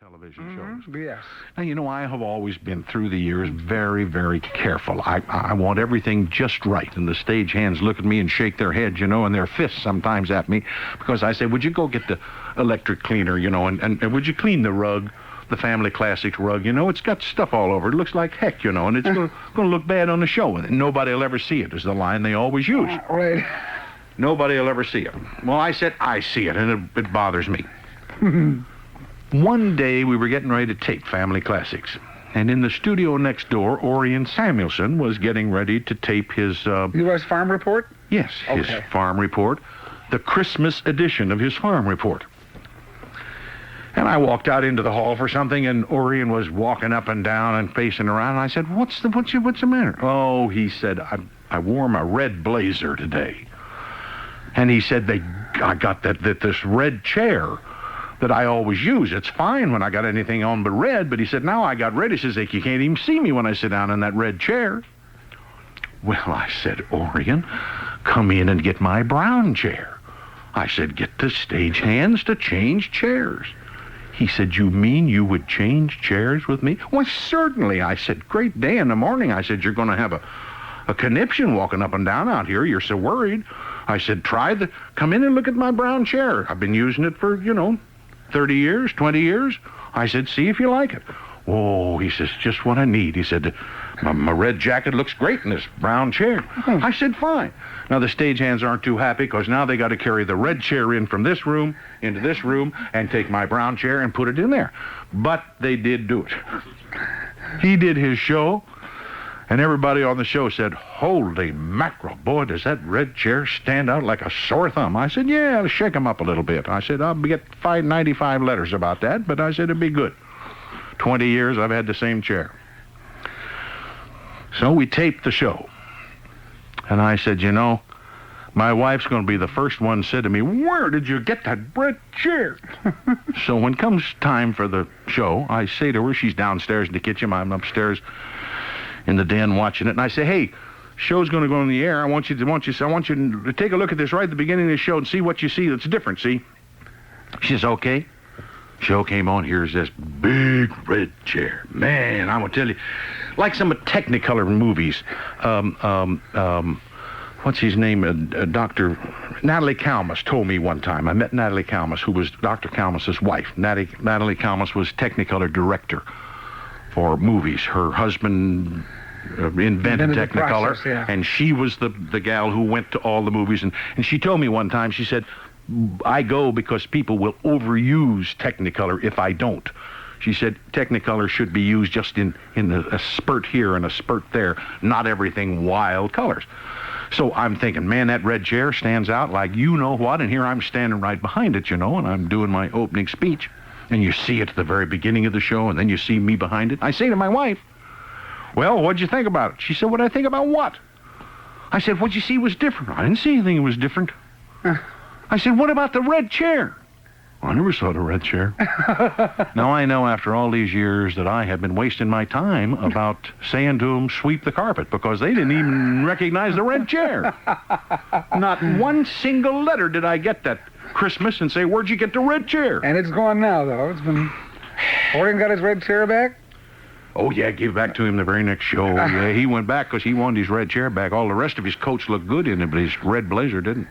television shows. Yes. Now, you know, I have always been, through the years, very, very careful. I want everything just right. And the stagehands look at me and shake their heads, you know, and their fists sometimes at me, because I say, would you go get the electric cleaner, you know, and would you clean the rug, the Family Classics rug, you know? It's got stuff all over. It looks like heck, you know, and it's going to look bad on the show. And nobody will ever see it, is the line they always use. Right. Nobody will ever see it. Well, I said, I see it, and it bothers me. One day, we were getting ready to tape Family Classics. And in the studio next door, Orion Samuelson was getting ready to tape his... U.S. Farm Report? Yes, his farm report. The Christmas edition of his farm report. And I walked out into the hall for something, and Orion was walking up and down and facing around. And I said, what's the matter? Oh, he said, I wore my red blazer today. And he said, I got this red chair that I always use. It's fine when I got anything on but red, but he said, now I got red. He says, you can't even see me when I sit down in that red chair. Well, I said, Orion, come in and get my brown chair. I said, get the stagehands to change chairs. He said, you mean you would change chairs with me? Why, certainly. I said, great day in the morning. I said, you're going to have a conniption walking up and down out here. You're so worried. I said, come in and look at my brown chair. I've been using it for, 30 years, 20 years. I said, see if you like it. Oh, he says, just what I need. He said, my red jacket looks great in this brown chair. I said, fine. Now, the stagehands aren't too happy, because now they got to carry the red chair in from this room into this room and take my brown chair and put it in there. But they did do it. He did his show. And everybody on the show said, holy mackerel, boy, does that red chair stand out like a sore thumb. I said, yeah, shake him up a little bit. I said, I'll get 95 letters about that, but I said it'd be good. 20 years I've had the same chair. So we taped the show. And I said, my wife's going to be the first one said to me, where did you get that red chair? So when comes time for the show, I say to her, she's downstairs in the kitchen, I'm upstairs in the den watching it, and I say, hey, show's going to go in the air. I want you to take a look at this right at the beginning of the show and see what you see that's different, see? She says, okay. Show came on. Here's this big red chair. Man, I'm going to tell you, like some Technicolor movies. What's his name? Dr. Natalie Kalmus told me one time. I met Natalie Kalmus, who was Dr. Kalmus's wife. Natalie Kalmus was Technicolor director for movies. Her husband invented Technicolor, process, and she was the gal who went to all the movies. And she told me one time, she said, I go because people will overuse Technicolor if I don't. She said Technicolor should be used just in a spurt here and a spurt there, not everything wild colors. So I'm thinking, man, that red chair stands out like you know what, and here I'm standing right behind it, and I'm doing my opening speech. And you see it at the very beginning of the show, and then you see me behind it. I say to my wife, well, what'd you think about it? She said, what'd I think about what? I said, what'd you see was different? I didn't see anything that was different. I said, what about the red chair? I never saw the red chair. Now I know after all these years that I have been wasting my time about saying to them, sweep the carpet, because they didn't even recognize the red chair. Not one single letter did I get that Christmas and say, where'd you get the red chair? And it's gone now, though. It's been... Orion got his red chair back? Oh, yeah, gave it back to him the very next show. Yeah, he went back because he wanted his red chair back. All the rest of his coats looked good in it, but his red blazer didn't.